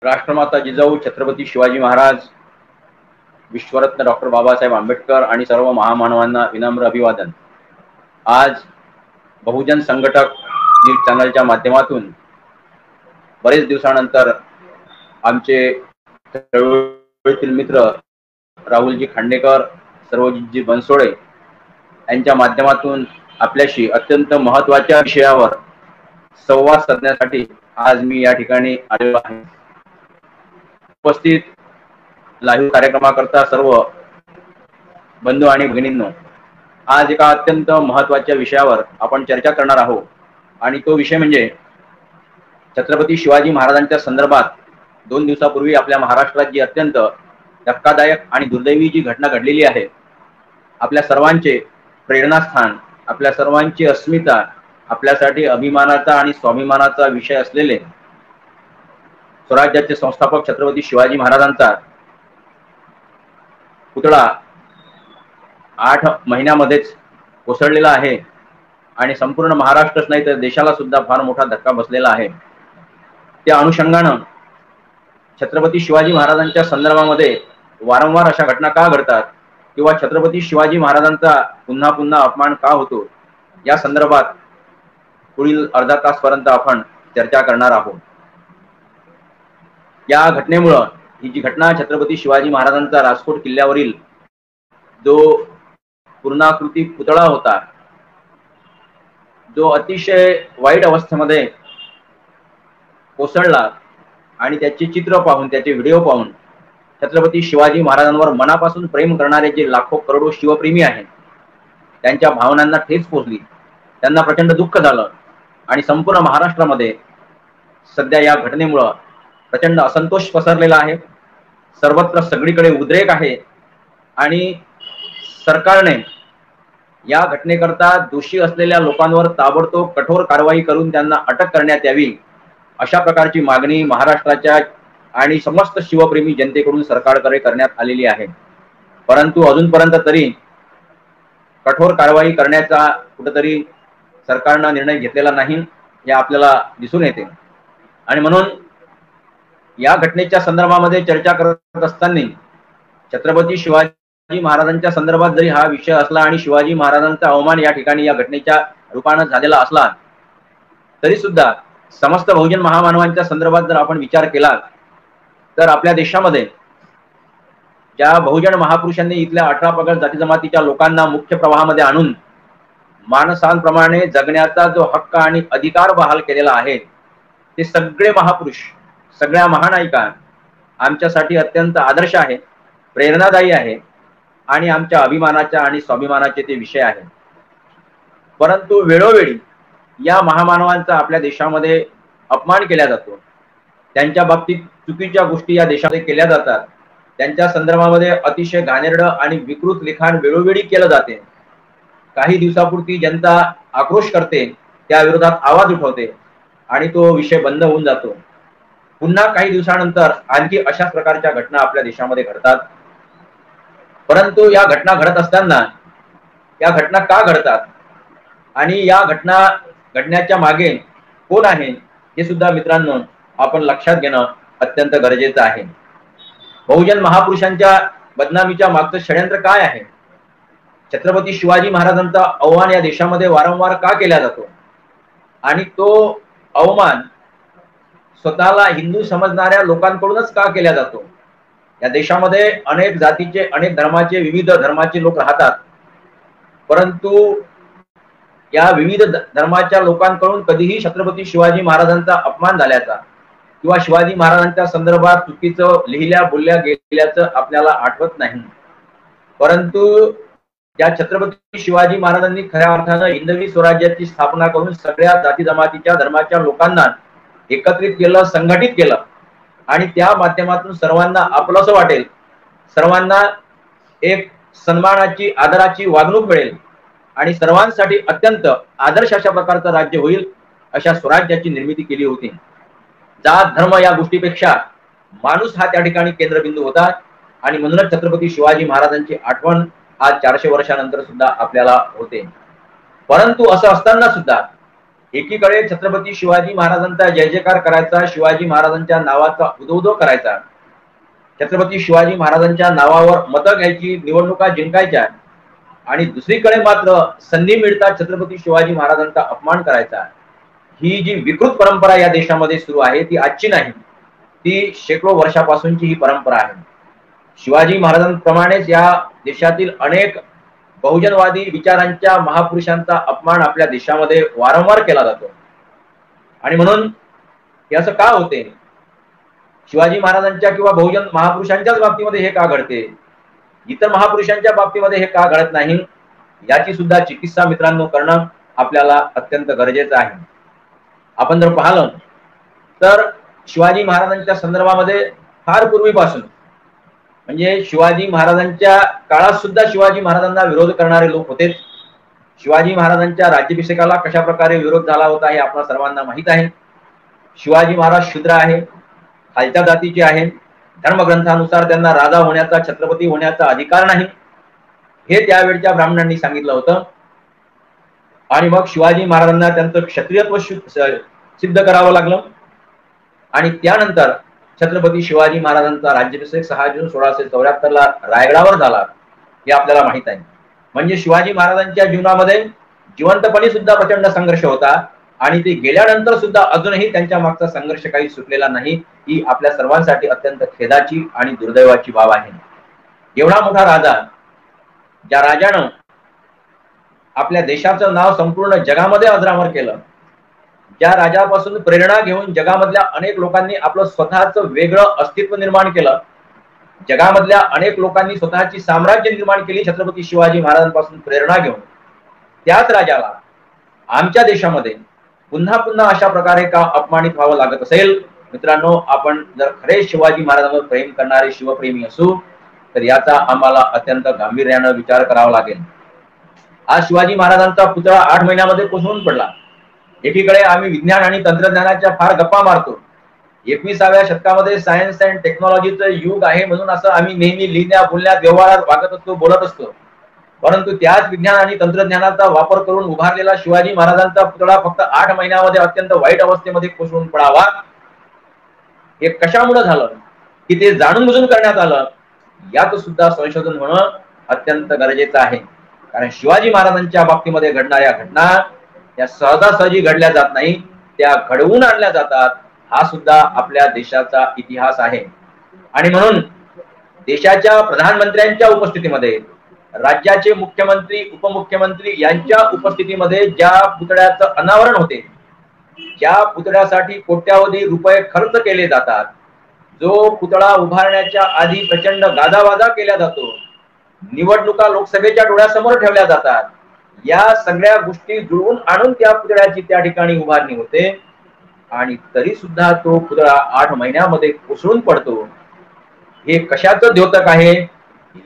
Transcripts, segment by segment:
राष्ट्रमाता Jijau Chhatrapati Shivaji Maharaj, विश्वरत्न doctor Babasaheb Ambedkar आणि सर्व महामानवांना विनम्र अभिवादन। आज बहुजन संघटक न्यूज चॅनलच्या माध्यमातून बरेच दिवसानंतर आमचे चळवळीतील मित्र राहुलजी खांडेकर, सर्वजितजी बनसोडे यांच्या माध्यमातून आपल्याशी अत्यंत महत्त्वाच्या विषयावर संवाद साधण्यासाठी आज मी या ठिकाणी आलेलो आहे। उपस्थित लाईव्ह कार्यक्रमाकरता सर्व बंधू आणि भगिनींनो, आज एका अत्यंत महत्त्वाच्या विषयावर आपण चर्चा करणार आहोत आणि तो विषय म्हणजे छत्रपती शिवाजी महाराजांच्या संदर्भात 2 दिवसापूर्वी आपल्या महाराष्ट्रात जी अत्यंत धक्कादायक आणि दुर्दैवी जी घटना घडलेली आहे, आपल्या सर्वांचे प्रेरणास्थान, आपल्या सर्वांची अस्मिता, आपल्यासाठी अभिमानाचा आणि स्वाभिमानाचा विषय असलेले स्वराज्याचे संस्थापक छत्रपती शिवाजी महाराजांचा पुतळा 8 महिन्यामध्येच कोसळलेला आहे आणि संपूर्ण महाराष्ट्रच नाही तर देशाला सुद्धा फार मोठा धक्का बसलेला आहे। त्या अनुषंगाने छत्रपती शिवाजी महाराजांच्या संदर्भामध्ये वारंवार अशा घटना का घडतात किंवा छत्रपती शिवाजी महाराजांचा पुन्हा पुन्हा अपमान का होतो, या संदर्भात पुढील अर्धा तासपर्यंत आपण चर्चा करणार आहोत। या घटनेमुळे ही जी घटना छत्रपती शिवाजी महाराजांचा राजकोट किल्ल्यावरील जो पूर्णाकृती पुतळा होता, जो अतिशय वाईट अवस्थेमध्ये कोसळला आणि त्याचे चित्र पाहून, त्याचे व्हिडिओ पाहून छत्रपती शिवाजी महाराजांवर मनापासून प्रेम करणारे जे लाखो करोडो शिवप्रेमी आहेत त्यांच्या भावनांना ठेच पोहोचली, त्यांना प्रचंड दुःख झालं आणि संपूर्ण महाराष्ट्रामध्ये सध्या या घटनेमुळे प्रचंड असंतोष पसरलेला आहे। सर्वत्र सगळीकडे उद्रेक आहे आणि सरकारने या घटनेकरता दोषी असलेल्या लोकांवर ताबडतोब कठोर कारवाई करून त्यांना अटक करण्यात यावी, अशा प्रकारची मागणी महाराष्ट्राच्या आणि समस्त शिवप्रेमी जनतेकडून सरकारकडे करण्यात आलेली आहे। परंतु अजूनपर्यंत तरी कठोर कारवाई करण्याचा कुठेतरी सरकारने निर्णय घेतलेला नाही, हे आपल्याला दिसून येते। आणि म्हणून या घटनेच्या संदर्भामध्ये चर्चा करत असताना छत्रपती शिवाजी महाराजांच्या संदर्भात जरी हा विषय असला आणि शिवाजी महाराजांचा अवमान या ठिकाणी या घटनेच्या रूपाने झालेला असला तरी सुद्धा समस्त बहुजन महामानवांच्या संदर्भात जर आपण विचार केला तर आपल्या देशामध्ये ज्या बहुजन महापुरुषांनी इथल्या 18 पगड जाती जमातीच्या लोकांना मुख्य प्रवाहामध्ये आणून माणसांप्रमाणे जगण्याचा जो हक्क आणि अधिकार बहाल केलेला आहे, ते सगळे महापुरुष, सगळ्या महानायिका आमच्यासाठी अत्यंत आदर्श आहे, प्रेरणादायी आहे आणि आमच्या अभिमानाच्या आणि स्वाभिमानाचे ते विषय आहे। परंतु वेळोवेळी या महामानवांचा आपल्या देशामध्ये अपमान केला जातो, त्यांच्या बाबतीत चुकीच्या गोष्टी या देशामध्ये केल्या जातात, त्यांच्या संदर्भामध्ये अतिशय घाणेरडं आणि विकृत लिखाण वेळोवेळी केलं जाते। काही दिवसापुरती जनता आक्रोश करते, त्या विरोधात आवाज उठवते आणि तो विषय बंद होऊन जातो। पुन्हा काही दिवसानंतर आणखी अशाच प्रकारच्या घटना आपल्या देशामध्ये घडतात। परंतु या घटना घडत असताना या घटना का घडतात आणि या घटना घडण्याच्या मागे कोण आहे हे सुद्धा मित्रांनो आपण लक्षात घेणं अत्यंत गरजेचं आहे। बहुजन महापुरुषांच्या बदनामीच्या मागचं षडयंत्र काय आहे? छत्रपती शिवाजी महाराजांचा अवमान या देशामध्ये वारंवार का केला जातो आणि तो अवमान स्वतःला हिंदू समजणाऱ्या लोकांकडूनच का केला जातो? या देशामध्ये अनेक जातीचे, अनेक धर्माचे, विविध धर्माचे लोक राहतात, परंतु या विविध धर्माच्या लोकांकडून कधीही छत्रपती शिवाजी महाराजांचा अपमान झाल्याचा किंवा शिवाजी महाराजांच्या संदर्भात चुकीचं लिहिल्या बोलल्या गेल्याचं आपल्याला आठवत नाही। परंतु त्या छत्रपती शिवाजी महाराजांनी खऱ्या अर्थाने हिंदवी स्वराज्याची स्थापना करून सगळ्या जाती जमातीच्या धर्माच्या लोकांना एकत्रित केलं, संघटित केलं आणि त्या माध्यमातून सर्वांना आपलंसं वाटेल, सर्वांना एक सन्मानाची, आदराची वागणूक मिळेल आणि सर्वांसाठी अत्यंत आदर्श अशा प्रकारचं राज्य होईल, अशा स्वराज्याची निर्मिती केली होती। जात धर्म या गोष्टीपेक्षा माणूस हा त्या ठिकाणी केंद्रबिंदू होता आणि म्हणूनच छत्रपती शिवाजी महाराजांची आठवण आज 400 वर्षानंतर सुद्धा आपल्याला होते। परंतु असं असताना सुद्धा एकीकडे छत्रपती शिवाजी महाराजांचा जय जयकार करायचा, शिवाजी महाराजांच्या नावाचा उदो करायचा, छत्रपती शिवाजी महाराजांच्या नावावर मतं घ्यायची, निवडणुका जिंकायच्या, आणि दुसरीकडे मात्र संधी मिळतात छत्रपती शिवाजी महाराजांचा अपमान करायचा. ही जी विकृत परंपरा या देशामध्ये सुरू आहे ती आजची नाही, ती शेकडो वर्षापासूनची ही परंपरा आहे. शिवाजी महाराजांप्रमाणेच या देशातील अनेक बहुजनवादी विचारांच्या महापुरुषांचा अपमान आपल्या देशामध्ये वारंवार केला जातो. आणि म्हणून हे असं का होते? शिवाजी महाराजांच्या किंवा बहुजन महापुरुषांच्याच बाबतीमध्ये हे का घडते, इतर महापुरुषांच्या बाबतीमध्ये हे का घडत नाही, याची सुद्धा चिकित्सा मित्रांनो करणं आपल्याला अत्यंत गरजेचं आहे. आपण जर पाहिलं तर शिवाजी महाराजांच्या संदर्भामध्ये फार पूर्वीपासून, म्हणजे शिवाजी महाराजांच्या काळात सुद्धा शिवाजी महाराजांना विरोध करणारे लोक होते. शिवाजी महाराजांच्या राज्याभिषेकाला कशा प्रकारे विरोध झाला होता हे आपल्या सर्वांना माहित आहे. शिवाजी महाराज शूद्र आहे, खालच्या जातीचे आहे, धर्मग्रंथानुसार त्यांना राजा होण्याचा, छत्रपती होण्याचा अधिकार नाही, हे त्यावेळच्या ब्राह्मणांनी सांगितलं होतं. आणि मग शिवाजी महाराजांना त्यांचं क्षत्रियत्व सिद्ध करावं लागलं. आणि त्यानंतर छत्रपती शिवाजी महाराजांचा राज्याभिषेक 6 जून 1674 ला रायगडावर झाला, हे आपल्याला माहित आहे. म्हणजे शिवाजी महाराजांच्या जीवनामध्ये जिवंतपणी सुद्धा प्रचंड संघर्ष होता, आणि ते गेल्यानंतर सुद्धा अजूनही त्यांच्या मागचा संघर्ष काही सुटलेला नाही. ही आपल्या सर्वांसाठी अत्यंत खेदाची आणि दुर्दैवाची बाब आहे. एवढा मोठा राजा, ज्या राजानं आपल्या देशाचं नाव संपूर्ण जगामध्ये अजरामर केलं, ज्या राजापासून प्रेरणा घेऊन जगामधल्या अनेक लोकांनी आपलं स्वतःचं वेगळं अस्तित्व निर्माण केलं, जगामधल्या अनेक लोकांनी स्वतःची साम्राज्य निर्माण केली छत्रपती शिवाजी महाराजांपासून प्रेरणा घेऊन, त्याच राजाला आमच्या देशामध्ये पुन्हा पुन्हा अशा प्रकारे का अपमानित व्हावं लागत असेल? मित्रांनो, आपण जर खरे शिवाजी महाराजांवर प्रेम करणारे शिवप्रेमी असू तर याचा आम्हाला अत्यंत गांभीर्यानं विचार करावा लागेल. आज शिवाजी महाराजांचा पुतळा 8 महिन्यामध्ये कोसळून पडला. एकीकडे आम्ही विज्ञान आणि तंत्रज्ञानाच्या फार गप्पा मारतो, 21व्या शतकामध्ये सायन्स अँड टेक्नॉलॉजीचं युग आहे म्हणून असं आम्ही नेहमी लिहिण्यात, बोलण्यात, व्यवहारात वागत असतो, बोलत असतो. परंतु त्याच विज्ञान आणि तंत्रज्ञानाचा वापर करून उभारलेला शिवाजी महाराजांचा पुतळा फक्त 8 महिन्यामध्ये अत्यंत वाईट अवस्थेमध्ये कोसळून पडावा, हे कशामुळे झालं, की ते जाणून बुजून करण्यात आलं, यात सुद्धा संशोधन होणं अत्यंत गरजेचं आहे. कारण शिवाजी महाराजांच्या बाबतीमध्ये घडणाऱ्या घटना त्या सहजासहजी घडल्या जात नाही, त्या घडवून आणल्या जातात. हा सुद्धा आपल्या देशाचा इतिहास आहे. आणि म्हणून देशाच्या प्रधानमंत्र्यांच्या उपस्थितीमध्ये, राज्याचे मुख्यमंत्री, उपमुख्यमंत्री यांच्या उपस्थितीमध्ये ज्या पुतळ्याचं अनावरण होते, ज्या पुतळ्यासाठी कोट्यावधी रुपये खर्च केले जातात, जो पुतळा उभारण्याच्या आधी प्रचंड गाजावाजा केला जातो, निवडणुका लोकसभेच्या डोळ्यासमोर ठेवल्या जातात, या सगळ्या गोष्टी जुळवून आणून त्या पुतळ्याची त्या ठिकाणी उभारणी होते, आणि तरी सुद्धा तो पुतळा 8 महिन्यामध्ये कोसळून पडतो. हे कशाचं द्योतक आहे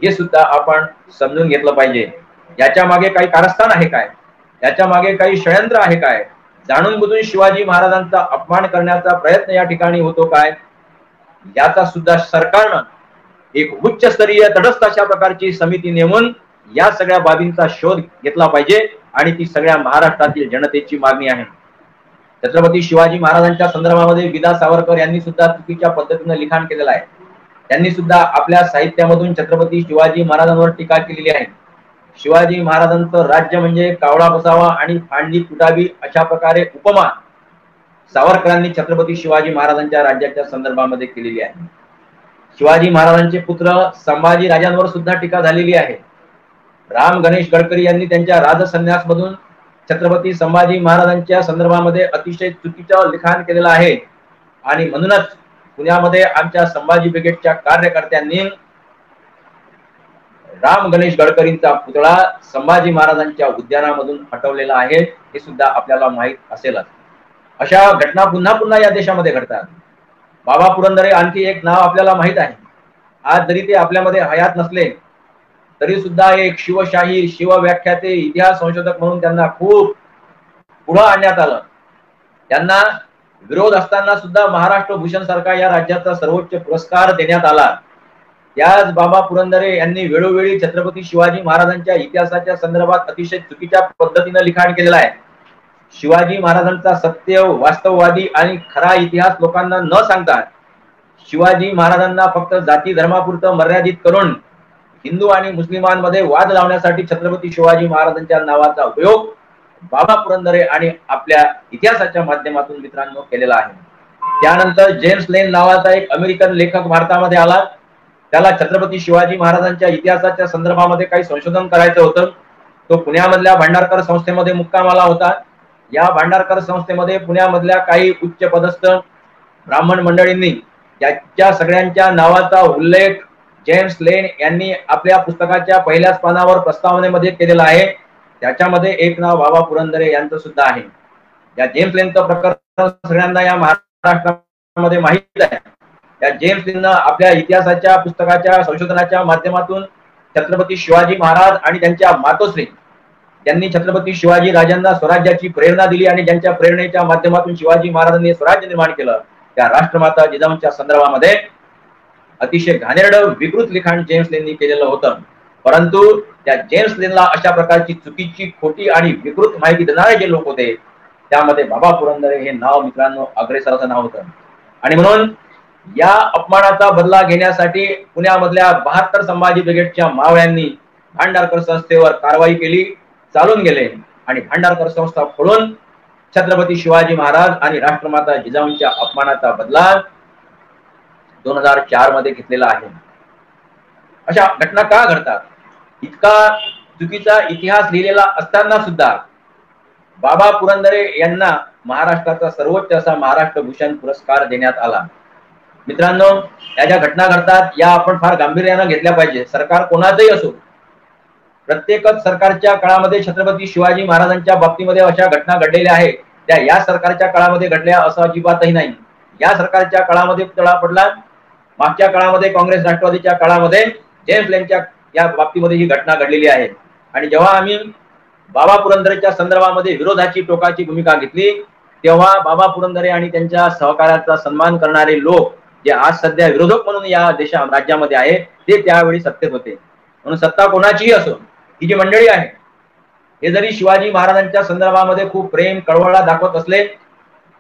हे सुद्धा आपण समजून घेतलं पाहिजे. याच्या मागे काही कारस्थान आहे काय, याच्या मागे काही षडयंत्र आहे काय, जाणून बुजून शिवाजी महाराजांचा अपमान करण्याचा प्रयत्न या ठिकाणी होतो काय, याचा सुद्धा सरकारनं एक उच्चस्तरीय तटस्थ अशा प्रकारची समिती नेमून या सगळ्या बाबींचा शोध घेतला पाहिजे. आणि ती सगळ्या महाराष्ट्रातील जनतेची मागणी आहे. छत्रपती शिवाजी महाराजांच्या संदर्भामध्ये विदा सावरकर यांनी सुद्धा चुकीच्या पद्धतीने लिखाण केलेलं आहे. त्यांनी सुद्धा आपल्या साहित्यामधून छत्रपती शिवाजी महाराजांवर टीका केलेली आहे. शिवाजी महाराजांचं राज्य म्हणजे कावळा बसावा आणि फांडी तुटावी अशा प्रकारे उपमा सावरकरांनी छत्रपती शिवाजी महाराजांच्या राज्याच्या संदर्भामध्ये केलेली आहे. शिवाजी महाराजांचे पुत्र संभाजी राजांवर सुद्धा टीका झालेली आहे. राम गणेश गडकरी यांनी त्यांच्या राजसन्यास मधून छत्रपती संभाजी महाराजांच्या संदर्भामध्ये अतिशय चुकीचं लिखाण केलेलं आहे. आणि म्हणूनच पुण्यामध्ये आमच्या संभाजी ब्रिगेडच्या कार्यकर्त्यांनी राम गणेश गडकरींचा पुतळा संभाजी महाराजांच्या उद्यानामधून हटवलेला आहे, हे सुद्धा आपल्याला माहित असेलच. अशा घटना पुन्हा पुन्हा या देशामध्ये घडतात. बाबा पुरंदरे आणखी एक नाव आपल्याला माहित आहे. आज जरी ते आपल्यामध्ये हयात नसले तरी सुद्धा एक शिवशाहीर, शिवव्याख्याते, इतिहास संशोधक म्हणून त्यांना खूप पुढे आणण्यात आलं. त्यांना विरोध असताना सुद्धा महाराष्ट्र भूषण सारखा या राज्याचा सर्वोच्च पुरस्कार देण्यात आला. त्याच बाबा पुरंदरे यांनी वेळोवेळी छत्रपती शिवाजी महाराजांच्या इतिहासाच्या संदर्भात अतिशय चुकीच्या पद्धतीने लिखाण केलेलं आहे. शिवाजी महाराजांचा सत्य, वास्तववादी आणि खरा इतिहास लोकांना न सांगता शिवाजी महाराजांना फक्त जाती धर्मापुरतं मर्यादित करून हिंदू आणि मुस्लिमांमध्ये वाद लावण्यासाठी छत्रपती शिवाजी महाराजांच्या नावाचा उपयोग बाबा पुरंदरे आणि आपल्या इतिहासाच्या माध्यमातून मित्रांनो केलेला आहे. त्यानंतर जेम्स लेन नावाचा एक अमेरिकन लेखक भारतामध्ये आला. त्याला छत्रपती शिवाजी महाराजांच्या इतिहासाच्या संदर्भामध्ये काही संशोधन करायचं होतं. तो पुण्यामधल्या भांडारकर संस्थेमध्ये मुक्कामाला होता. या भांडारकर संस्थेमध्ये पुण्यामधल्या काही उच्च पदस्थ ब्राह्मण मंडळींनी ज्याच्या सगळ्यांच्या नावाचा उल्लेख जेम्स लेन यांनी आपल्या पुस्तकाच्या पहिल्याच पानावर प्रस्तावनेमध्ये केलेला आहे. त्याच्यामध्ये एक नाव बाबा पुरंदरे यांचं सुद्धा आहे. या जेम्स लेनचं प्रकरण सगळ्यांना या महाराष्ट्रामध्ये माहित आहे. या जेम्स लेननं आपल्या इतिहासाच्या पुस्तकाच्या संशोधनाच्या माध्यमातून छत्रपती शिवाजी महाराज आणि त्यांच्या मातोश्री ज्यांनी छत्रपती शिवाजी राजांना स्वराज्याची प्रेरणा दिली आणि ज्यांच्या प्रेरणेच्या माध्यमातून शिवाजी महाराजांनी स्वराज्य निर्माण केलं, त्या राष्ट्रमाता जिजाऊंच्या संदर्भामध्ये अतिशय घाणेरडं विकृत लिखाण जेम्स लेननी केलेलं होतं. परंतु त्या जेम्स लेनला अशा प्रकारची चुकीची, खोटी आणि विकृत माहिती देणारे जे लोक होते त्यामध्ये बाबा पुरंदरे हे नाव मित्रांनो अग्रेसराचं नाव होतं. आणि म्हणून या अपमानाचा बदला घेण्यासाठी पुण्यामधल्या 72 संभाजी ब्रिगेडच्या मावळ्यांनी भांडारकर संस्थेवर कारवाई केली, चालून गेले आणि भांडारकर संस्था फोडून छत्रपती शिवाजी महाराज आणि राष्ट्रमाता जिजाऊंच्या अपमानाचा बदला 2004 मध्ये घेतलेला आहे. अशा घटना का घडतात? इतका चुकीचा इतिहास लिहिलेला असताना सुद्धा बाबा पुरंदरे यांना महाराष्ट्राचा सर्वोच्च असा महाराष्ट्र भूषण पुरस्कार देण्यात आला. मित्रांनो, या ज्या घटना घडतात या आपण फार गांभीर्याने घेतल्या पाहिजे. सरकार कोणाचंही असो, प्रत्येकच सरकारच्या काळामध्ये छत्रपती शिवाजी महाराजांच्या बाबतीमध्ये अशा घटना घडलेल्या आहेत. त्या या सरकारच्या काळामध्ये घडल्या असं अजिबातही नाही. या सरकारच्या काळामध्ये तडा पडला, मागच्या काळामध्ये काँग्रेस राष्ट्रवादीच्या काळामध्ये जेम्स लेनच्या या बाबतीमध्ये ही घटना घडलेली आहे. आणि जेव्हा आम्ही बाबा पुरंदरेच्या संदर्भामध्ये विरोधाची, टोकाची भूमिका घेतली तेव्हा बाबा पुरंदरे आणि त्यांच्या सहकार्याचा सन्मान करणारे लोक जे आज सध्या विरोधक म्हणून या राज्यामध्ये आहेत ते त्यावेळी सत्तेत होते. म्हणून सत्ता कोणाचीही असो, ही जी मंडळी आहे हे जरी शिवाजी महाराजांच्या संदर्भामध्ये खूप प्रेम, कळवळा दाखवत असले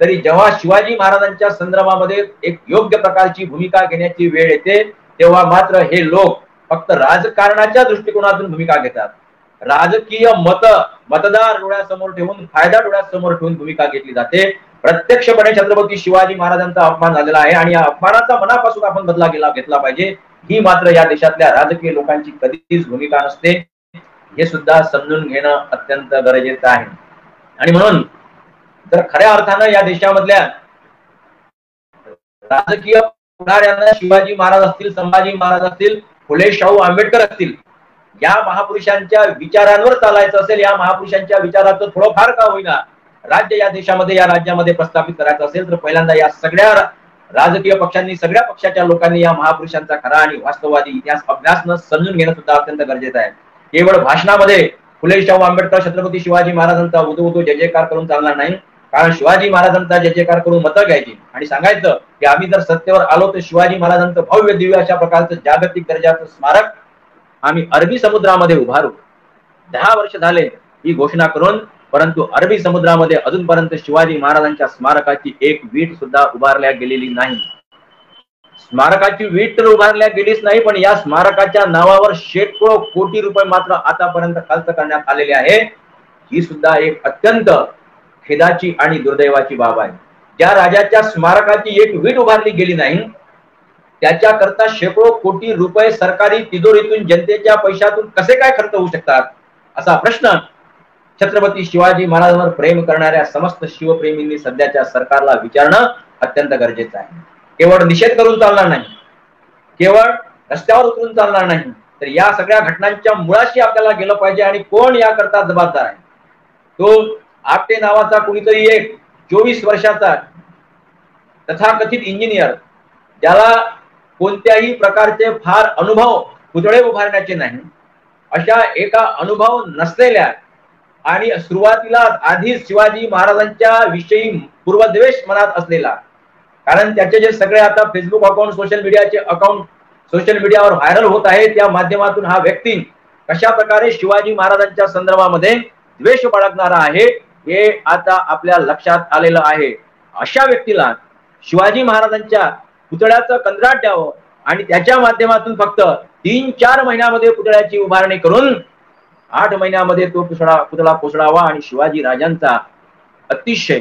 तरी जेव्हा शिवाजी महाराजांच्या संदर्भामध्ये एक योग्य प्रकारची भूमिका घेण्याची वेळ येते तेव्हा मात्र हे लोक फक्त राजकारणाच्या दृष्टिकोनातून भूमिका घेतात. राजकीय मतदार डोळ्यासमोर ठेवून, फायदा डोळ्यासमोर ठेवून भूमिका घेतली जाते. प्रत्यक्षपणे छत्रपती शिवाजी महाराजांचा अपमान झालेला आहे आणि या अपमानाचा मनापासून आपण बदला घेतला पाहिजे. ही मात्र या देशातल्या राजकीय लोकांची कधीच भूमिका नसते. हे सुद्धा समजून घेणं अत्यंत गरजेचं आहे. आणि म्हणून जर खऱ्या अर्थानं या देशामधल्या राजकीय पुढाऱ्यांना शिवाजी महाराज असतील, संभाजी महाराज असतील, फुले शाहू आंबेडकर असतील, या महापुरुषांच्या विचारांवर चालायचं असेल, या महापुरुषांच्या विचाराचं थोडंफार का होईना राज्य या देशामध्ये, या राज्यामध्ये प्रस्थापित करायचं असेल तर पहिल्यांदा या सगळ्या राजकीय पक्षांनी, सगळ्या पक्षाच्या लोकांनी या महापुरुषांचा खरा आणि वास्तववादी इतिहास अभ्यासनं समजून घेणं सुद्धा अत्यंत गरजेचं आहे. केवळ भाषणामध्ये फुले शाहू आंबेडकर, छत्रपती शिवाजी महाराजांचा उदो जय जयकार करून चालणार नाही. कारण शिवाजी महाराजांचा जय जयकार करून मतं घ्यायची आणि सांगायचं की आम्ही जर सत्तेवर आलो तर शिवाजी महाराजांचं भव्य दिव्य अशा प्रकारचं जागतिक दर्जाचं स्मारक आम्ही अरबी समुद्रामध्ये उभारू. 10 वर्ष झाले ही घोषणा करून, परंतु अरबी समुद्रामध्ये अजूनपर्यंत शिवाजी महाराजांच्या स्मारकाची एक वीट सुद्धा उभारल्या गेलेली नाही. स्मारकाची वीट तर उभारल्या गेलीच नाही, पण या स्मारकाच्या नावावर शेकडो कोटी रुपये मात्र आतापर्यंत खर्च करण्यात आलेले आहे. ही सुद्धा एक अत्यंत खेदाची आणि दुर्दैवाची बाब आहे. ज्या राजाच्या स्मारकाची एक वीट उभारली गेली नाही त्याच्याकरता शेकडो कोटी रुपये सरकारी तिजोरीतून, जनतेच्या पैशातून कसे काय खर्च होऊ शकतात असा प्रश्न छत्रपती शिवाजी महाराजांवर प्रेम करणाऱ्या समस्त शिवप्रेमींनी सध्याच्या सरकारला विचारणं अत्यंत गरजेचं आहे. केवळ निषेध करून चालणार नाही, केवळ रस्त्यावर उतरून चालणार नाही, तर या सगळ्या घटनांच्या मुळाशी आपल्याला गेलं पाहिजे. आणि कोण याकरता जबाबदार आहे? तो आपटे नावाचा कुणीतरी एक 24 वर्षाचा तथाकथित इंजिनियर, ज्याला कोणत्याही प्रकारचे फार अनुभव, पुतळे उभारण्याचे नाही, अशा एका अनुभव नसलेल्या आणि सुरुवातीला आधीच शिवाजी महाराजांच्या विषयी पूर्वद्वेष मनात असलेला, कारण त्याचे जे सगळे आता फेसबुक अकाउंट, सोशल मीडियाचे अकाउंट सोशल मीडियावर व्हायरल होत आहे त्या माध्यमातून हा व्यक्ती कशा प्रकारे शिवाजी महाराजांच्या संदर्भामध्ये द्वेष बाळगणारा आहे हे आता आपल्या लक्षात आलेलं आहे. अशा व्यक्तीला शिवाजी महाराजांच्या पुतळ्याचं कंत्राट द्यावं आणि त्याच्या माध्यमातून फक्त 3-4 महिन्यामध्ये पुतळ्याची उभारणी करून 8 महिन्यामध्ये तो पुतळा कोसळावा आणि शिवाजी राजांचा अतिशय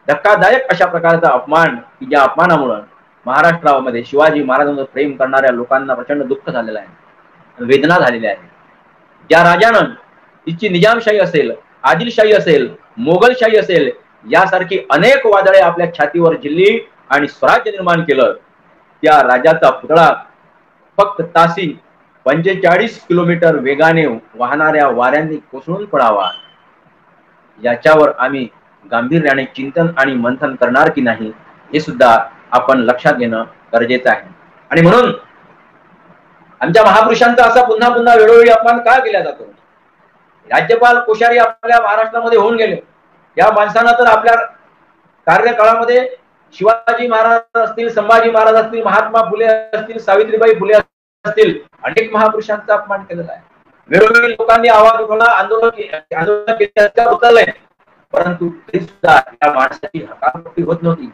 धक्कादायक अशा प्रकारचा अपमान, की ज्या अपमानामुळे महाराष्ट्रामध्ये शिवाजी महाराजांवर प्रेम करणाऱ्या लोकांना प्रचंड दुःख झालेलं आहे, वेदना झालेल्या आहे. ज्या राजानं तिची निजामशाही असेल, आदिलशाही असेल, मोगलशाही असेल, यासारखी अनेक वादळे आपल्या छातीवर झिलली आणि स्वराज्य निर्माण केलं, त्या राजाचा पुतळा फक्त तासी 45 किलोमीटर वेगाने वाहणाऱ्या वाऱ्यांनी कोसळून पडावा, याच्यावर आम्ही गांभीर्याने चिंतन आणि मंथन करणार की नाही हे सुद्धा आपण लक्षात घेणं गरजेचं आहे. आणि म्हणून आमच्या महापुरुषांचा असा पुन्हा पुन्हा वेळोवेळी अपमान का केला जातो? राज्यपाल कोश्यारी आपल्या महाराष्ट्रामध्ये होऊन गेले. या माणसानं तर आपल्या कार्यकाळामध्ये शिवाजी महाराज असतील, संभाजी महाराज असतील, महात्मा फुले असतील, सावित्रीबाई फुले असतील, अनेक महापुरुषांचा अपमान केलेला आहे. वेळोवेळी लोकांनी आवाज उठवला, आंदोलन केले, परंतु तरी सुद्धा या माणसाची हकालपट्टी होत नव्हती.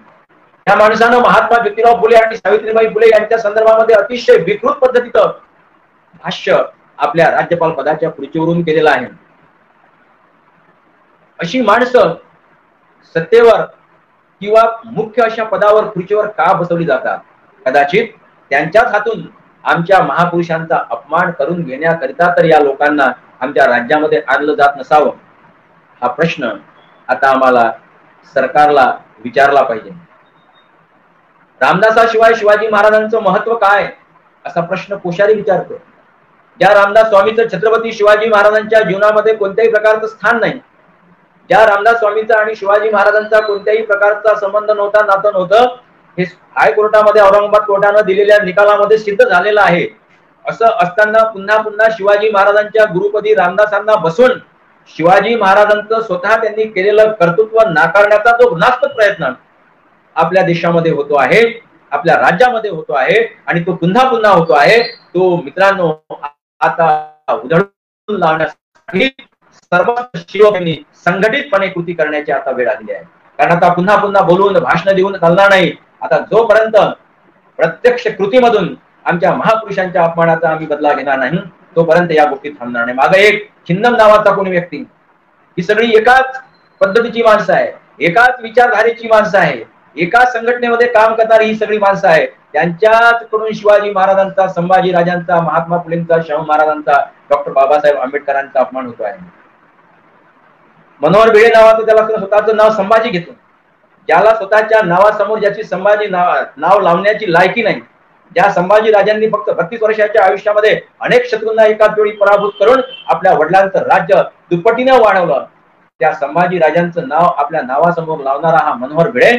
या माणसानं महात्मा ज्योतिराव फुले आणि सावित्रीबाई फुले यांच्या संदर्भामध्ये अतिशय विकृत पद्धतीचं भाष्य आपल्या राज्यपाल पदाच्या खुर्चीवरून केलेलं आहे. अशी माणसं सत्तेवर किंवा मुख्य अशा पदावर, खुर्चीवर का बसवली जातात? कदाचित त्यांच्याच हातून आमच्या महापुरुषांचा अपमान करून घेण्याकरिता तर या लोकांना आमच्या राज्यामध्ये आणलं जात नसावं. हा प्रश्न आता आम्हाला सरकारला विचारला पाहिजे. रामदासाशिवाय शिवाजी महाराजांचं महत्व काय, असा प्रश्न कोश्यारी विचारतो. ज्या रामदास स्वामीचं छत्रपती शिवाजी महाराजांच्या जीवनामध्ये कोणत्याही प्रकारचं स्थान नाही, ज्या रामदास स्वामींचा आणि शिवाजी महाराजांचा कोणत्याही प्रकारचा संबंध नव्हता, नातं नव्हतं, हे हायकोर्टामध्ये औरंगाबाद कोर्टानं दिलेल्या निकालामध्ये सिद्ध झालेलं आहे. असं असताना पुन्हा पुन्हा शिवाजी महाराजांच्या गुरुपदी रामदासांना बसून शिवाजी महाराजांचं स्वतः त्यांनी केलेलं कर्तृत्व नाकारण्याचा जो घृणास्पद प्रयत्न आपल्या देशामध्ये होतो आहे, आपल्या राज्यामध्ये होतो आहे आणि तो पुन्हा पुन्हा होतो आहे, तो मित्रांनो आता उधळून लावण्यासाठी सर्व शिवसैनिकांनी संघटितपणे कृती करण्याची आता वेळ आलेली आहे. कारण आता पुन्हा पुन्हा बोलून भाषण देऊन चालणार नाही. आता जोपर्यंत प्रत्यक्ष कृतीमधून आमच्या महापुरुषांच्या अपमानाचा आम्ही बदला घेणार नाही, तोपर्यंत या गोष्टी थांबणार नाही. मागे एक छिन्नम नावाचा कोणी व्यक्ती, ही सगळी एकाच पद्धतीची माणसं आहे, एकाच विचारधारेची माणसं आहे, एका संघटनेमध्ये काम करणारी ही सगळी माणसं आहे. त्यांच्याच कडून शिवाजी महाराजांचा, संभाजी राजांचा, महात्मा फुलेंचा, शाहू महाराजांचा, डॉक्टर बाबासाहेब आंबेडकरांचा अपमान होतो आहे. मनोहर भिडे नावाचं त्याला स्वतःचं नाव संभाजी घेतो, ज्याला स्वतःच्या नावासमोर ज्याची संभाजी नाव लावण्याची लायकी नाही, ज्या संभाजी राजांनी फक्त 32 वर्षाच्या आयुष्यामध्ये अनेक शत्रूंना एकाच वेळी पराभूत करून आपल्या वडिलांचं राज्य दुप्पटीने वाढवलं, त्या संभाजी राजांचं नाव आपल्या नावासमोर लावणारा हा मनोहर भिडे,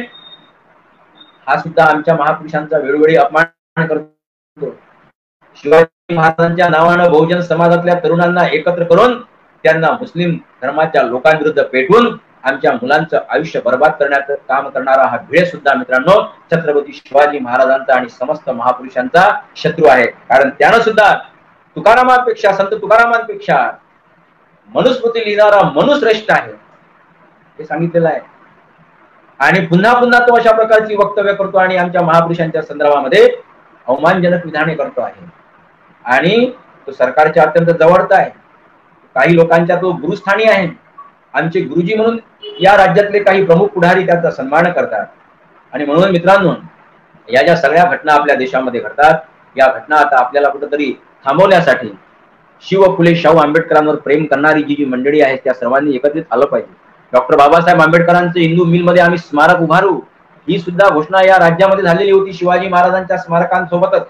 हा सुद्धा आमच्या महापुरुषांचा वेळोवेळी अपमान करतो. शिवाजी महाराजांच्या नावानं बहुजन समाजातल्या तरुणांना एकत्र करून त्यांना मुस्लिम धर्माच्या लोकांविरुद्ध पेटवून आमच्या मुलांचं आयुष्य बर्बाद करण्याचं काम करणारा हा भिडे सुद्धा मित्रांनो छत्रपती शिवाजी महाराजांचा आणि समस्त महापुरुषांचा शत्रू आहे. कारण त्यानं सुद्धा तुकारामांपेक्षा, संत तुकारामांपेक्षा मनुस्मृती लिहिणारा मनुश्रेष्ठ आहे हे सांगितलेलं आहे. आणि पुन्हा पुन्हा तो अशा प्रकारची वक्तव्य करतो आणि आमच्या महापुरुषांच्या संदर्भामध्ये अवमानजनक विधाने करतो आहे. आणि तो सरकारच्या अत्यंत जवळचा आहे, काही लोकांच्या तो गुरुस्थानी आहे. आमचे गुरुजी म्हणून या राज्यातले काही प्रमुख पुढारी त्याचा सन्मान करतात. आणि म्हणून मित्रांनो, या ज्या सगळ्या घटना आपल्या देशामध्ये घडतात, या घटना आता आपल्याला कुठेतरी थांबवण्यासाठी शिव फुले शाहू आंबेडकरांवर प्रेम करणारी जी मंडळी आहे त्या सर्वांनी एकत्रित आलं पाहिजे. डॉक्टर बाबासाहेब आंबेडकरांचे हिंदू मिलमध्ये आम्ही स्मारक उभारू, ही सुद्धा घोषणा या राज्यामध्ये झालेली होती शिवाजी महाराजांच्या स्मारकांसोबतच.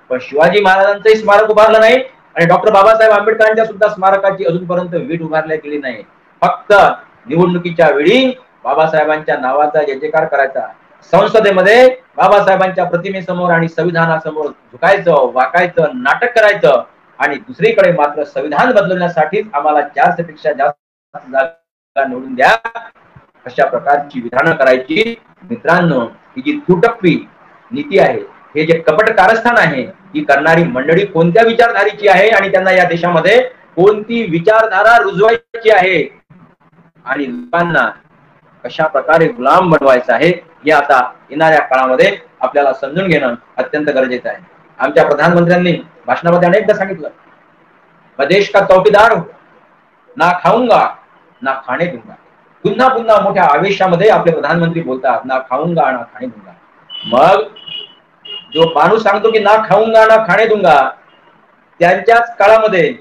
पण शिवाजी महाराजांचंही स्मारक उभारलं नाही आणि डॉक्टर बाबासाहेब आंबेडकरांच्या सुद्धा स्मारकाची अजूनपर्यंत वीट उभारल्या गेली नाही. फक्त निवडणुकीच्या वेळी बाबासाहेबांच्या नावाचा जयजयकार करायचा, संसदेमध्ये बाबासाहेबांच्या प्रतिमेसमोर आणि संविधानासमोर झुकायचं, वाकायचं, नाटक करायचं आणि दुसरीकडे मात्र संविधान बदलण्यासाठीच आम्हाला 400 पेक्षा जास्त जागा निवडून द्या, अशा प्रकारची विधानं करायची. मित्रांनो, ही जी तुटप्पी नीती आहे, हे जे कपट कारस्थान आहे, ही करणारी मंडळी कोणत्या विचारधारेची आहे आणि त्यांना या देशामध्ये कोणती विचारधारा रुजवायची आहे आणि लोकांना कशा प्रकारे गुलाम बनवायचं आहे हे आता येणाऱ्या काळामध्ये आपल्याला समजून घेणं अत्यंत गरजेचं आहे. आमच्या प्रधानमंत्र्यांनी भाषणामध्ये अनेकदा सांगितलं, मैं देश का चौकीदार हूं, ना खाऊंगा ना खाणे दूंगा. पुन्हा पुन्हा मोठ्या आवेशामध्ये आपले प्रधानमंत्री बोलतात, ना खाऊंगा ना खाणे दूंगा. मग जो माणूस सांगतो की ना खाऊंगा ना खाणे दूंगा, त्यांच्याच काळामध्ये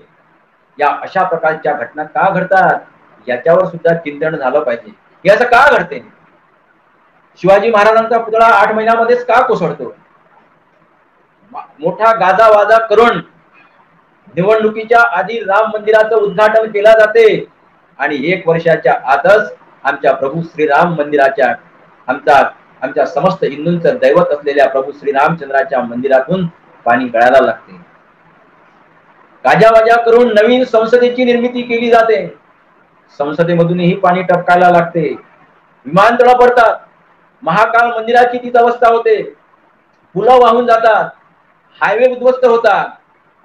या अशा प्रकारच्या घटना का घडतात याच्यावर सुद्धा चिंतन झालं पाहिजे. हे असं का घडते? शिवाजी महाराजांचा पुतळा 8 महिन्यामध्येच का कोसळतो? मोठा गाजावाजा करून निवडणुकीच्या आधी राम मंदिराचं उद्घाटन केलं जाते आणि 1 वर्षाच्या आतच आमच्या प्रभू श्रीराम मंदिराच्या आमच्या समस्त हिंदूंचं दैवत असलेल्या प्रभू श्रीरामचंद्राच्या मंदिरातून पाणी गळायला लागते. गाजावाजा करून नवीन संसदेची निर्मिती केली जाते, संसदेमधूनही पाणी टपकायला लागते. विमानतळ पडतात, महाकाल मंदिराची तीच अवस्था होते, पुलं वाहून जातात, हायवे उद्ध्वस्त होतात.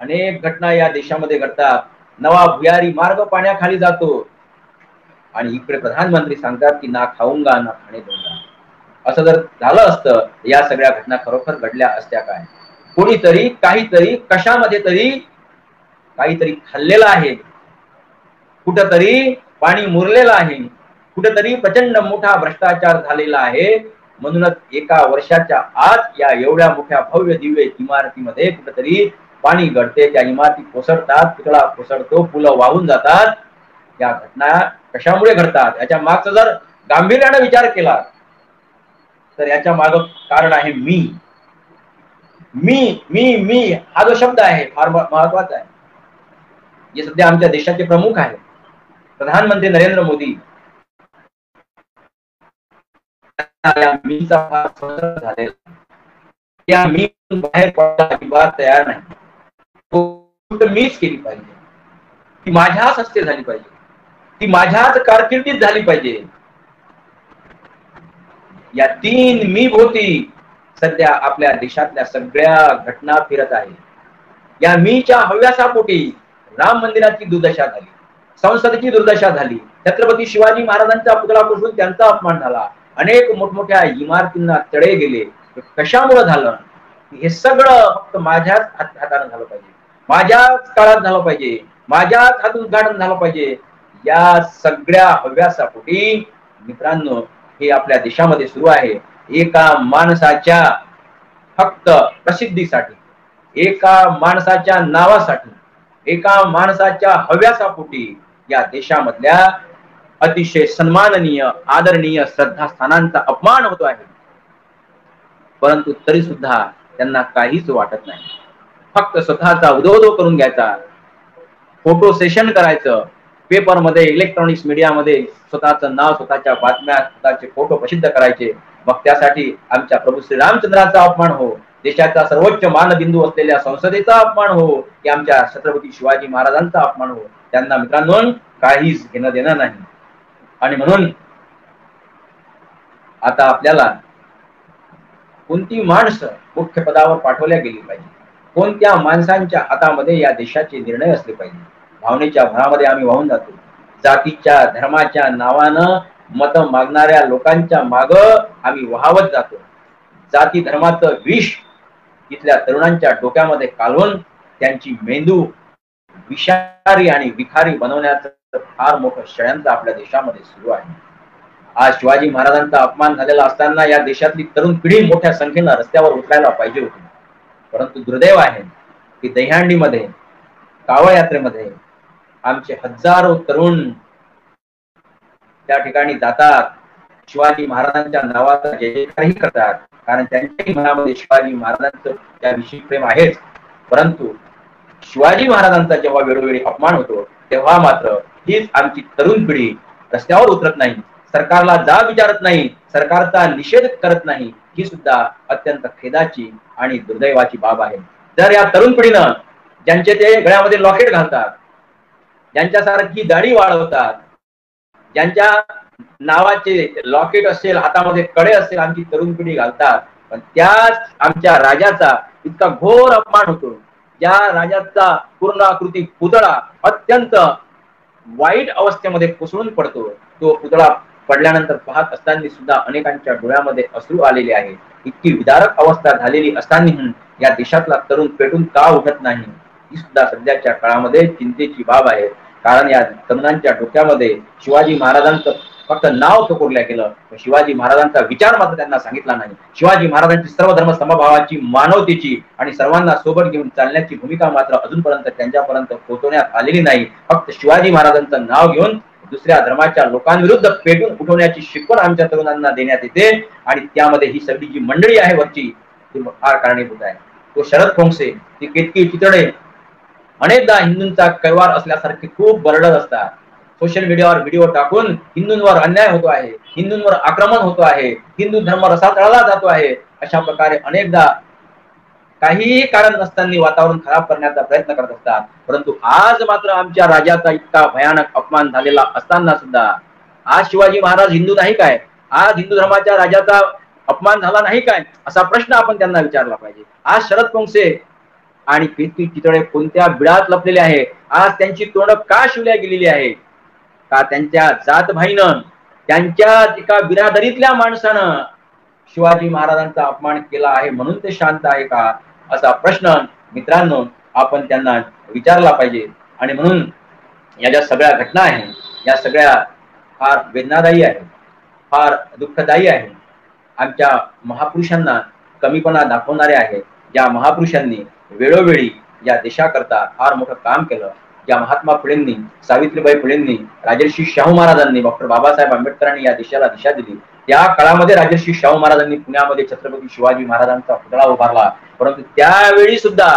अनेक घटना या देशामध्ये घडतात. नवा भुयारी मार्ग पाण्याखाली जातो आणि इकडे प्रधानमंत्री सांगतात की ना खाऊंगा ना खाणे दूंगा. असं जर झालं असतं या सगळ्या घटना खरोखर घडल्या असत्या काय? कोणीतरी काहीतरी कशामध्ये तरी काहीतरी खाल्लेलं आहे, कुठंतरी पाणी मुरलेलं आहे, कुठेतरी प्रचंड मोठा भ्रष्टाचार झालेला आहे. म्हणूनच एका वर्षाच्या आत या एवढ्या मोठ्या भव्य दिव्य इमारतीमध्ये कुठेतरी पाणी गळते, त्या इमारती कोसळतात, पुतळा कोसळतो, पुलं वाहून जातात. या घटना कशामुळे घडतात याच्या मागचा जर गांभीर्याने विचार केला तर याच्या माग कारण आहे मी मी मी मी हा जो शब्द आहे फार महत्वाचा आहे. जे सध्या आमच्या देशाचे प्रमुख आहेत प्रधानमंत्री नरेंद्र मोदी मीचा फार संसर्ग झालेला, या मी बाहेर पडता अजिबात तयार नाही. मीच केली पाहिजे, ती माझ्याच हस्ते झाली पाहिजे, ती माझ्याच कारकिर्दीत झाली पाहिजे. या 3 मी भोवती सध्या आपल्या देशातल्या सगळ्या घटना फिरत आहेत. या मीच्या हव्यासापोटी राम मंदिराची दुर्दशा झाली, संसदेची दुर्दशा झाली, छत्रपती शिवाजी महाराजांचा पुतळा कोसळून त्यांचा अपमान झाला, अनेक मोठमोठ्या इमारतींना तडे गेले. कशामुळे झालं? हे सगळं फक्त माझ्याच हाताने झालं पाहिजे, माझ्याच काळात झालं पाहिजे, माझ्याच हातून उद्घाटन झालं पाहिजे. या सगळ्या हव्यासापोटी मित्रांनो हे आपल्या देशामध्ये सुरू आहे. एका माणसाच्या फक्त प्रसिद्धीसाठी, एका माणसाच्या नावासाठी, एका माणसाच्या हव्यासापोटी या देशामधल्या अतिशय सन्माननीय आदरणीय श्रद्धास्थानांचा अपमान होतो आहे. परंतु तरी सुद्धा त्यांना काहीच वाटत नाही. फक्त स्वतःचा उदोउदो करून घ्यायचा, फोटो सेशन करायचं, पेपरमध्ये इलेक्ट्रॉनिक्स मीडियामध्ये स्वतःचं नाव, स्वतःच्या बातम्या, स्वतःचे फोटो प्रसिद्ध करायचे. मग त्यासाठी आमच्या प्रभू श्रीरामचंद्राचा अपमान हो, देशाचा सर्वोच्च मानबिंदू असलेल्या संसदेचा अपमान हो, की आमच्या छत्रपती शिवाजी महाराजांचा अपमान हो, त्यांना मित्रांनो काहीच घेणं देणं नाही. आणि म्हणून आता आपल्याला कोणती माणसं मुख्य पदावर पाठवल्या गेली पाहिजे, कोणत्या माणसांच्या हातामध्ये या देशाचे निर्णय असले पाहिजे. भावनेच्या भरामध्ये आम्ही वाहून जातो, जातीच्या धर्माच्या नावानं मत मागणाऱ्या लोकांच्या माग आम्ही वाहवत जातो. जाती धर्माचं विष इथल्या तरुणांच्या डोक्यामध्ये कालवून त्यांची मेंदू विषारी आणि विखारी बनवण्याचं फार मोठं षडयंत्र आपल्या देशामध्ये सुरू आहे. आज शिवाजी महाराजांचा अपमान झालेला असताना या देशातली तरुण पिढी मोठ्या संख्येनं रस्त्यावर उतरायला पाहिजे होती. परंतु दुर्दैव आहे की दहीहंडीमध्ये कावड यात्रेमध्ये आमचे हजारो तरुण त्या ठिकाणी जातात, शिवाजी महाराजांच्या नावाचा जय जयकारही करतात, कारण त्यांच्याही मनामध्ये शिवाजी महाराजांचं त्याविषयी प्रेम आहेच. परंतु शिवाजी महाराजांचा जेव्हा वेळोवेळी अपमान होतो तेव्हा मात्र हीच आमची तरुण पिढी रस्त्यावर उतरत नाही, सरकारला जाब विचारत नाही, सरकारचा निषेध करत नाही. ही सुद्धा अत्यंत खेदाची आणि दुर्दैवाची बाब आहे. जर या तरुण पिढीनं ज्यांचे ते गळ्यामध्ये लॉकेट घालतात, ज्यांच्यासारखी दाढी वाढवतात, ज्यांच्या नावाचे लॉकेट असेल, हातामध्ये कडे असेल, आमची तरुण पिढी घालतात, पण त्याच आमच्या राजाचा इतका घोर अपमान होतो, ज्या राजाचा पूर्णाकृती पुतळा अत्यंत वाईट अवस्थेमध्ये कोसळून पडतो, तो पुतळा पडल्यानंतर पाहत असताना सुद्धा अनेकांच्या डोळ्यामध्ये अश्रू आलेले आहे. इतकी विदारक अवस्था झालेली असताना या देशातला तरुण पेटून का उठत नाही, ही सुद्धा सध्याच्या काळामध्ये चिंतेची बाब आहे. कारण या तरुणांच्या डोक्यामध्ये शिवाजी महाराजांचं फक्त नाव टकोरल्या गेलं, शिवाजी महाराजांचा विचार मात्र त्यांना सांगितला नाही. शिवाजी महाराजांची सर्व धर्म समभावाची, मानवतेची आणि सर्वांना सोबत घेऊन चालण्याची भूमिका मात्र अजूनपर्यंत त्यांच्यापर्यंत पोहोचवण्यात आलेली नाही. फक्त शिवाजी महाराजांचं नाव घेऊन दुसऱ्या धर्माच्या लोकांविरुद्ध पेटून उठवण्याची शिकवण आमच्या तरुणांना देण्यात येते आणि त्यामध्ये ही सगळी जी मंडळी आहे वरची ती फार कारणीभूत आहे. तो शरद खोंगसे, ती केतकी चितळे अनेकदा हिंदूंचा कैवार असल्यासारखे खूप बरडत असतात. सोशल मीडियावर व्हिडिओ टाकून हिंदूंवर अन्याय होतो आहे, हिंदूंवर आक्रमण होतो आहे, हिंदू धर्म रसातळला जातो आहे, अशा प्रकारे अनेकदा काहीही कारण नसताना वातावरण खराब करण्याचा प्रयत्न करत असतात. परंतु आज मात्र आमच्या राजाचा इतका भयानक अपमान झालेला असताना सुद्धा आज शिवाजी महाराज हिंदू नाही काय, आज हिंदू धर्माच्या राजाचा अपमान झाला नाही काय, असा प्रश्न आपण त्यांना विचारला पाहिजे. आज शरद खोंगसे आणि केतकी चितळे कोणत्या बिळात लपलेले आहे, आज त्यांची तोंड का शिवल्या गेलेली आहे, का त्यांच्या जातभाईनं, त्यांच्या एका बिरादरीतल्या माणसानं शिवाजी महाराजांचा अपमान केला आहे म्हणून ते शांत आहे का, असा प्रश्न मित्रांनो आपण त्यांना विचारला पाहिजे. आणि म्हणून या ज्या सगळ्या घटना आहेत, या सगळ्या फार वेदनादायी आहे, फार दुःखदायी आहे. आमच्या महापुरुषांना कमीपणा दाखवणारे आहे. ज्या महापुरुषांनी वेळोवेळी या देशाकरता फार मोठं काम केलं, ज्या महात्मा फुलेंनी, सावित्रीबाई फुलेंनी, राजर्षी शाहू महाराजांनी, डॉक्टर बाबासाहेब आंबेडकरांनी या देशाला दिशा दिली. त्या काळामध्ये राजर्षी शाहू महाराजांनी पुण्यामध्ये छत्रपती शिवाजी महाराजांचा पुतळा उभारला. परंतु त्यावेळी सुद्धा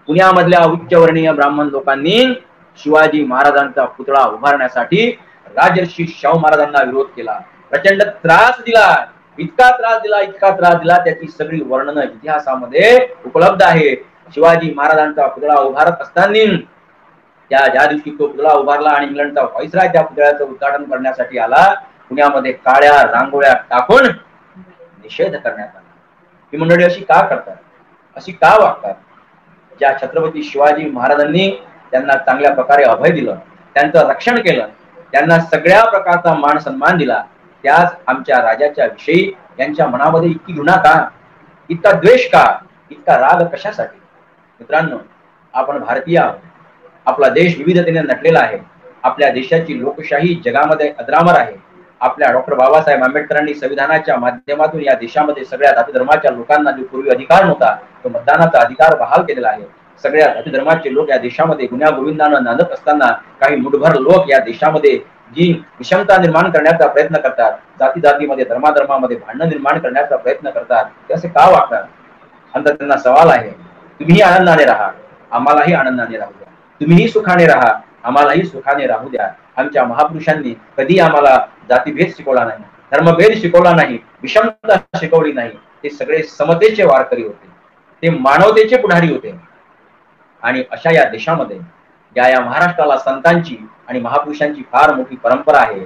पुण्यामधल्या उच्चवर्णीय ब्राह्मण लोकांनी शिवाजी महाराजांचा पुतळा उभारण्यासाठी राजर्षी शाहू महाराजांना विरोध केला, प्रचंड त्रास दिला, इतका त्रास दिला, इतका त्रास दिला, त्याची सगळी वर्णनं इतिहासामध्ये उपलब्ध आहे. शिवाजी महाराजांचा पुतळा उभारत असताना ज्या दिवशी तो पुतळा उभारला आणि इंग्लंडचा व्हाईसराय त्या पुतळ्याचं उद्घाटन करण्यासाठी आला, पुण्यामध्ये काळ्या रांगोळ्या टाकून निषेध करण्यात आला. ही मंडळी अशी का करतात, अशी का वागतात? ज्या छत्रपती शिवाजी महाराजांनी त्यांना चांगल्या प्रकारे अभय दिलं, त्यांचं रक्षण केलं, त्यांना सगळ्या प्रकारचा मान सन्मान दिला, त्याच आमच्या राजाच्या विषयी यांच्या मनामध्ये इतकी घृणा का, इतका द्वेष का, इतका राग कशासाठी? मित्रांनो, आपण भारतीय आहोत. आपला देश विविधतेने नटलेला आहे. आपल्या देशाची लोकशाही जगामध्ये अजरामर आहे. आपल्या डॉक्टर बाबासाहेब आंबेडकरांनी संविधानाच्या माध्यमातून या देशामध्ये सगळ्या जाती धर्माच्या लोकांना जो पूर्वी अधिकार नव्हता तो मतदानाचा अधिकार बहाल केलेला आहे. सगळ्या जाती धर्माचे लोक या देशामध्ये गुन्ह्या गोविंदानं नांदत असताना काही मुठभर लोक या देशामध्ये जी विषमता निर्माण करण्याचा प्रयत्न करतात, जाती जातीमध्ये, धर्माधर्मामध्ये भांडण निर्माण करण्याचा प्रयत्न करतात, ते असे का वागतात? अंतर त्यांना सवाल आहे. तुम्हीही आनंदाने राहा, आम्हालाही आनंदाने राहू द्या. तुम्हीही सुखाने राहा, आम्हालाही सुखाने राहू द्या. आमच्या महापुरुषांनी कधी आम्हाला जातीभेद शिकवला नाही, धर्मभेद शिकवला नाही, विषमता शिकवली नाही. ते सगळे समतेचे वारकरी होते, ते मानवतेचे पुढारी होते. आणि अशा या देशामध्ये या महाराष्ट्राला संतांची आणि महापुरुषांची फार मोठी परंपरा आहे.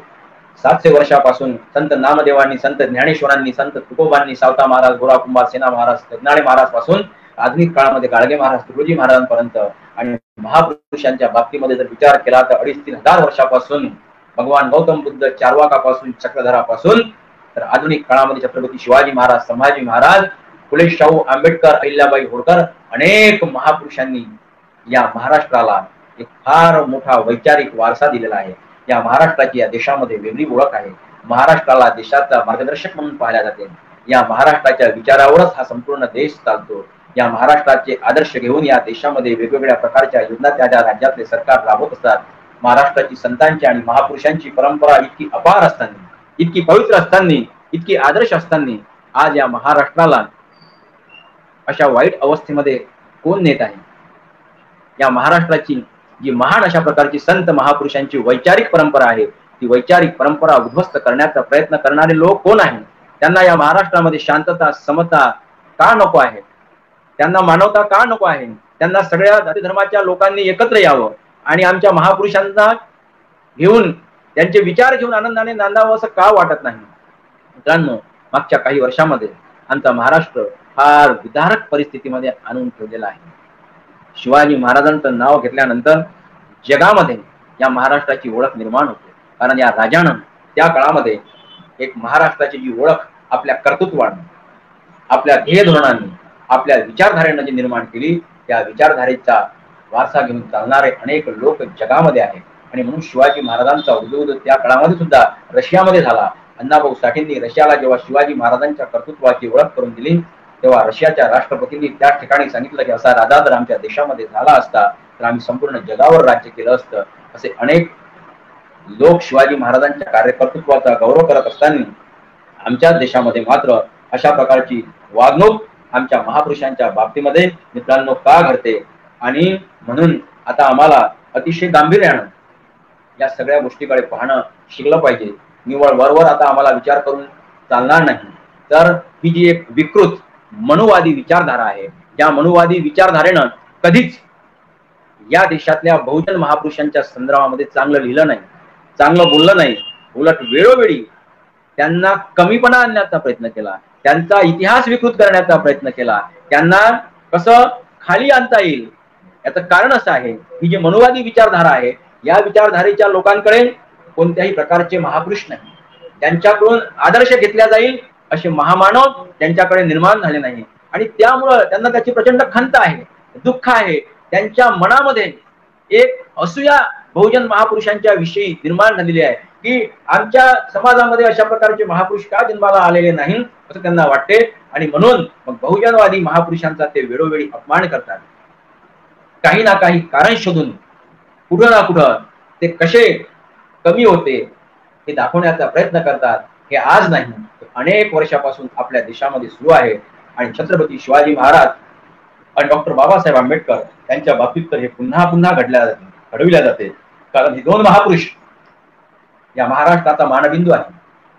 700 वर्षापासून संत नामदेवांनी, संत ज्ञानेश्वरांनी, संत तुकोबांनी, सावता महाराज, गोरा कुंभार, सेना महाराज, सत्यनारायण महाराज पासून आधुनिक काळामध्ये गाडगे महाराज, तुकडोजी महाराजांपर्यंत आणि महापुरुषांच्या बाबतीमध्ये जर विचार केला तर 2,500-3,000 हजार वर्षापासून भगवान गौतम बुद्ध, चार्वाकापासून, चक्रधरापासून तर आधुनिक काळामध्ये छत्रपती शिवाजी महाराज, संभाजी महाराज, फुले शाहू आंबेडकर, अहिल्याबाई होळकर अनेक महापुरुषांनी या महाराष्ट्राला एक फार मोठा वैचारिक वारसा दिलेला आहे. या महाराष्ट्राची या देशामध्ये वेगळी ओळख आहे. महाराष्ट्राला देशाचा मार्गदर्शक म्हणून पाहिल्या जाते. या महाराष्ट्राच्या विचारावरच हा संपूर्ण देश चालतो. या महाराष्ट्राचे आदर्श घेऊन या देशामध्ये वेगवेगळ्या प्रकारच्या योजना त्या राज्यातले सरकार राबवत असतात. महाराष्ट्राची संतांची आणि महापुरुषांची परंपरा इतकी अपार असताना, इतकी पवित्र असताना, इतकी आदर्श असताना आज या महाराष्ट्राला अशा वाईट अवस्थेमध्ये कोण नेत आहे? या महाराष्ट्राची जी महान अशा प्रकारची संत महापुरुषांची वैचारिक परंपरा आहे, ती वैचारिक परंपरा उद्ध्वस्त करण्याचा प्रयत्न करणारे लोक कोण आहेत? त्यांना या महाराष्ट्रामध्ये शांतता, समता का नको आहे? त्यांना मानवता का नको आहे? त्यांना सगळ्या जाती धर्माच्या लोकांनी एकत्र यावं आणि आमच्या महापुरुषांना घेऊन, त्यांचे विचार घेऊन आनंदाने नांदावं असं का वाटत नाही? मित्रांनो, मागच्या काही वर्षामध्ये आमचा महाराष्ट्र फार विदारक परिस्थितीमध्ये आणून ठेवलेला आहे. शिवाजी महाराजांचं नाव घेतल्यानंतर जगामध्ये या महाराष्ट्राची ओळख निर्माण होते. कारण या राजानं त्या काळामध्ये एक महाराष्ट्राची जी ओळख आपल्या कर्तृत्वाने, आपल्या ध्येय धोरणांनी, आपल्या विचारधारेनं जी निर्माण केली, त्या विचारधारेचा वारसा घेऊन चालणारे अनेक लोक जगामध्ये आहेत. आणि म्हणून शिवाजी महाराजांचा उदय त्या काळामध्ये सुद्धा रशियामध्ये झाला. अण्णाभाऊ साठेंनी रशियाला जेव्हा शिवाजी महाराजांच्या कर्तृत्वाची ओळख करून दिली, तेव्हा रशियाच्या राष्ट्रपतींनी त्या ठिकाणी सांगितलं की असा राजा जर आमच्या देशामध्ये झाला असता तर आम्ही संपूर्ण जगावर राज्य केलं असतं. असे अनेक लोक शिवाजी महाराजांच्या कार्यकर्तृत्वाचा गौरव करत असताना आमच्या देशामध्ये मात्र अशा प्रकारची वागणूक आमच्या महापुरुषांच्या बाबतीमध्ये मित्रांनो का घडते? आणि म्हणून आता आम्हाला अतिशय गांभीर्यानं या सगळ्या गोष्टीकडे पाहणं शिकलं पाहिजे. निव्वळ वरवर आता आम्हाला विचार करून चालणार नाही. तर ही जी एक विकृत मनुवादी विचारधारा आहे, या मनुवादी विचारधारेनं कधीच या देशातल्या बहुजन महापुरुषांच्या संदर्भामध्ये चांगलं लिहिलं नाही, चांगलं बोललं नाही. उलट वेळोवेळी त्यांना कमीपणा आणण्याचा प्रयत्न केला, त्यांचा इतिहास विकृत करण्याचा प्रयत्न केला, त्यांना कसं खाली आणता येईल याचं कारण असं आहे, ही जी मनुवादी विचारधारा आहे या विचारधारेच्या लोकांकडे कोणत्याही प्रकारचे महापुरुष नाही, त्यांच्याकडून आदर्श घेतला जाईल असे महामानव त्यांच्याकडे निर्माण झाले नाही. आणि त्यामुळं त्यांना त्याची प्रचंड खंत आहे, दुःख आहे. त्यांच्या मनामध्ये एक असूया बहुजन महापुरुषांच्या विषयी निर्माण झालेली आहे की आमच्या समाजामध्ये अशा प्रकारचे महापुरुष का जन्माला आलेले नाही असं त्यांना वाटते. आणि म्हणून मग बहुजनवादी महापुरुषांचा ते वेळोवेळी अपमान करतात. काही ना काही कारण शोधून कुठं ना कुठं ते कसे कमी होते हे दाखवण्याचा प्रयत्न करतात. हे आज नाही, अनेक वर्षापासून आपल्या देशामध्ये सुरू आहे. आणि छत्रपती शिवाजी महाराज आणि डॉक्टर बाबासाहेब आंबेडकर यांच्या बाबतीत तर हे पुन्हा पुन्हा घडविल्या जाते. कारण हे दोन महापुरुष या महाराष्ट्राचा मानबिंदू आहे,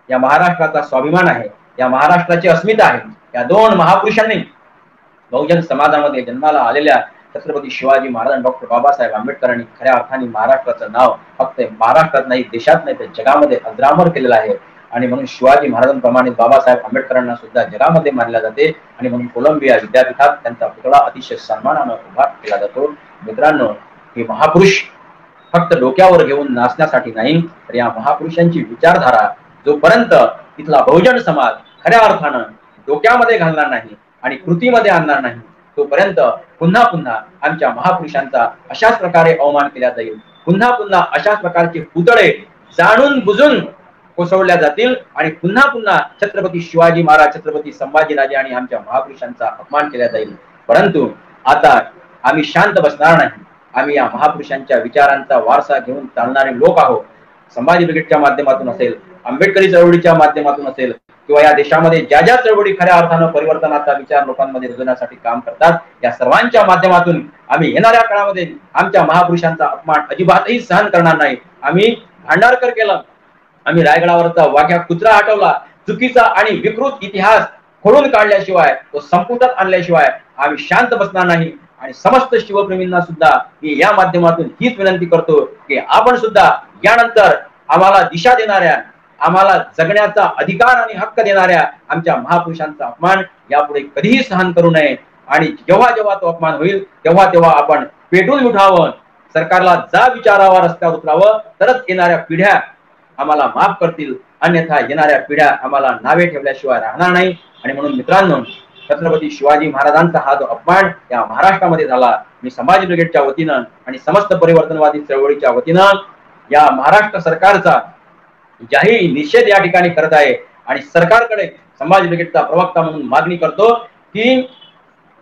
या महाराष्ट्राचा स्वाभिमान आहे, या महाराष्ट्राची अस्मिता आहे. या दोन महापुरुषांनी बहुजन समाजामध्ये जन्माला आलेल्या छत्रपती शिवाजी महाराज आणि डॉक्टर बाबासाहेब आंबेडकरांनी खऱ्या अर्थाने महाराष्ट्राचं नाव फक्त महाराष्ट्रात नाही, देशात नाही, तर जगामध्ये अजरामर केलेलं आहे. आणि म्हणून शिवाजी महाराजांप्रमाणे बाबासाहेब आंबेडकरांना सुद्धा जगामध्ये मानले जाते. आणि म्हणून कोलंबिया विद्यापीठात त्यांचा पुतळा अतिशय सन्मानानं उभा केला जातो. मित्रांनो, हे महापुरुष फक्त डोक्यावर घेऊन नाचण्यासाठी नाही, तर या महापुरुषांची विचारधारा जोपर्यंत इथला बहुजन समाज खऱ्या अर्थानं डोक्यामध्ये घालणार नाही आणि कृतीमध्ये आणणार नाही, तोपर्यंत पुन्हा पुन्हा आमच्या महापुरुषांचा अशाच प्रकारे अवमान केला जाईल. पुन्हा पुन्हा अशाच प्रकारचे पुतळे जाणून बुजून कोसळल्या जातील आणि पुन्हा पुन्हा छत्रपती शिवाजी महाराज, छत्रपती संभाजीराजे आणि आमच्या महापुरुषांचा अपमान केला जाईल. परंतु आता आम्ही शांत बसणार नाही. आम्ही या महापुरुषांच्या विचारांचा वारसा घेऊन चालणारे लोक आहोत. संभाजी ब्रिगेडच्या माध्यमातून असेल, आंबेडकरी चळवळीच्या माध्यमातून असेल, किंवा या देशामध्ये ज्या ज्या चळवळी खऱ्या अर्थानं परिवर्तनाचा विचार लोकांमध्ये रुजवण्यासाठी काम करतात, या सर्वांच्या माध्यमातून आम्ही येणाऱ्या काळामध्ये आमच्या महापुरुषांचा अपमान अजिबातही सहन करणार नाही. आम्ही भांडारकर केलं, आम्ही रायगडावरचा वाघ्या कुत्रा हटवला, चुकीचा आणि विकृत इतिहास खोडून काढल्याशिवाय, तो संपुटात आणल्याशिवाय आम्ही शांत बसणार नाही. आणि समस्त शिवप्रेमींना सुद्धा मी या माध्यमातून हीच विनंती करतो की आपण सुद्धा यानंतर आम्हाला दिशा देणाऱ्या, आम्हाला जगण्याचा अधिकार आणि हक्क देणाऱ्या आमच्या महापुरुषांचा अपमान यापुढे कधीही सहन करू नये. आणि जेव्हा जेव्हा तो अपमान होईल तेव्हा तेव्हा आपण पेटून उठावं, सरकारला जा विचारावा, रस्त्यावर उतरावं, तरच येणाऱ्या पिढ्या आम्हाला माफ करतील, अन्यथा येणाऱ्या पिढ्या आम्हाला नावे ठेवल्याशिवाय राहणार नाही. आणि म्हणून मित्रांनो, छत्रपती शिवाजी महाराजांचा हा जो अपमान या महाराष्ट्रामध्ये झाला, मी संभाजी ब्रिगेडच्या वतीनं आणि समस्त परिवर्तनवादी चळवळीच्या वतीनं या महाराष्ट्र सरकारचा जाहीर निषेध या ठिकाणी करत आहे. आणि सरकारकडे संभाजी ब्रिगेडचा प्रवक्ता म्हणून मागणी करतो की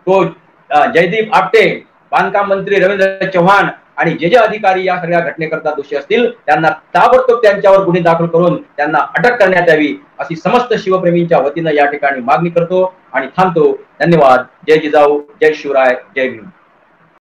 तो जयदीप आपटे, बांधकाम मंत्री रवींद्र चव्हाण आणि जे जे अधिकारी या सगळ्या घटनेकरता दोषी असतील त्यांना ताबडतोब त्यांच्यावर गुन्हे दाखल करून त्यांना अटक करण्यात यावी, अशी समस्त शिवप्रेमींच्या वतीनं या ठिकाणी मागणी करतो आणि थांबतो. धन्यवाद. जय जिजाऊ, जय शिवराय, जय भीम.